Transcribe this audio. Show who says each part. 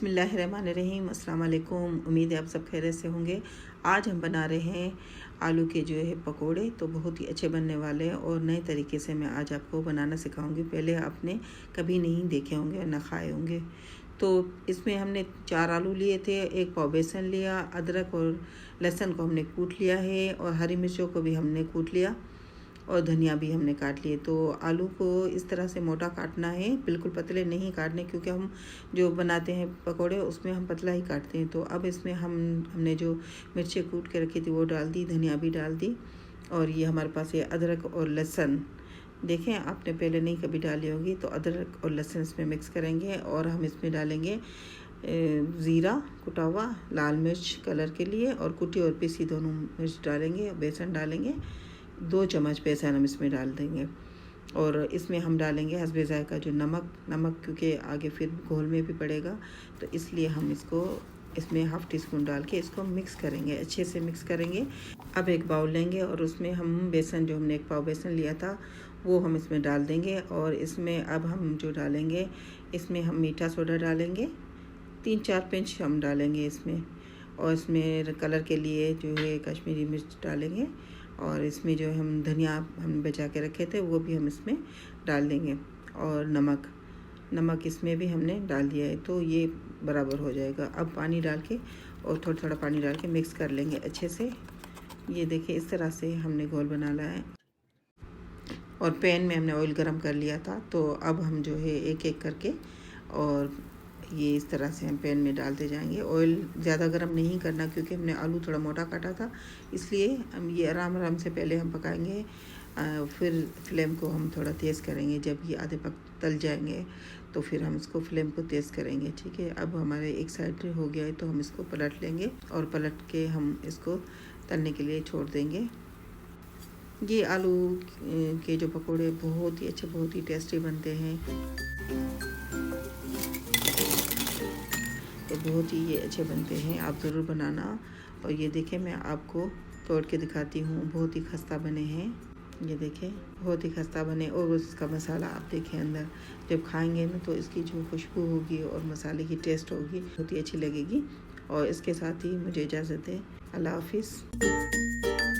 Speaker 1: बिस्मिल्लाहिर्रहमानिर्रहीम। अस्सलाम वालेकुम। उम्मीद है आप सब खैरियत से होंगे। आज हम बना रहे हैं आलू के जो है पकोड़े, तो बहुत ही अच्छे बनने वाले हैं और नए तरीके से मैं आज आपको बनाना सिखाऊंगी। पहले आपने कभी नहीं देखे होंगे, ना खाए होंगे। तो इसमें हमने 4 आलू लिए थे, 1 पाव बेसन लिया, अदरक और लहसुन को हमने कूट लिया है और हरी मिर्चों को भी हमने कूट लिया और धनिया भी हमने काट लिए। तो आलू को इस तरह से मोटा काटना है, बिल्कुल पतले नहीं काटने, क्योंकि हम जो बनाते हैं पकोड़े उसमें हम पतला ही काटते हैं। तो अब इसमें हमने जो मिर्चें कूट के रखी थी वो डाल दी, धनिया भी डाल दी और ये हमारे पास ये अदरक और लहसुन, देखें आपने पहले नहीं कभी डाली होगी। तो अदरक और लहसुन इसमें मिक्स करेंगे और हम इसमें डालेंगे ज़ीरा कुटा हुआ, लाल मिर्च कलर के लिए और कुटी और पीसी दोनों मिर्च डालेंगे, बेसन डालेंगे, 2 चम्मच बेसन हम इसमें डाल देंगे और इसमें हम डालेंगे हस्बे ज़ायक़ा जो नमक, क्योंकि आगे फिर घोल में भी पड़ेगा, तो इसलिए हम इसको इसमें हाफ़ टी स्पून डाल के इसको मिक्स करेंगे, अच्छे से मिक्स करेंगे। अब एक बाउल लेंगे और उसमें हम बेसन, जो हमने 1 पाव बेसन लिया था वो हम इसमें डाल देंगे और इसमें अब हम जो डालेंगे, इसमें हम मीठा सोडा डालेंगे, 3-4 पिंच हम डालेंगे इसमें, और इसमें कलर के लिए जो है कश्मीरी मिर्च डालेंगे और इसमें जो हम धनिया हम बचा के रखे थे वो भी हम इसमें डाल देंगे और नमक इसमें भी हमने डाल दिया है, तो ये बराबर हो जाएगा। अब पानी डाल के और थोड़ा थोड़ा पानी डाल के मिक्स कर लेंगे अच्छे से। ये देखिए इस तरह से हमने घोल बना लिया है और पैन में हमने ऑयल गरम कर लिया था। तो अब हम जो है एक एक करके और ये इस तरह से हम पैन में डालते जाएंगे। ऑयल ज़्यादा गर्म नहीं करना, क्योंकि हमने आलू थोड़ा मोटा काटा था, इसलिए हम ये आराम आराम से पहले हम पकाएंगे, फिर फ्लेम को हम थोड़ा तेज़ करेंगे। जब ये आधे तल जाएंगे तो फिर हम इसको फ्लेम को तेज़ करेंगे, ठीक है। अब हमारे एक साइड हो गया है तो हम इसको पलट लेंगे और पलट के हम इसको तलने के लिए छोड़ देंगे। ये आलू के जो पकोड़े बहुत ही अच्छे, बहुत ही टेस्टी बनते हैं, तो बहुत ही ये अच्छे बनते हैं, आप ज़रूर बनाना। और ये देखें मैं आपको तोड़ के दिखाती हूँ, बहुत ही खस्ता बने हैं, ये देखें बहुत ही खस्ता बने। और उसका मसाला आप देखें अंदर, जब खाएंगे ना तो इसकी जो खुशबू होगी और मसाले की टेस्ट होगी बहुत ही अच्छी लगेगी। और इसके साथ ही मुझे इजाज़त है, अल्लाह हाफिज़।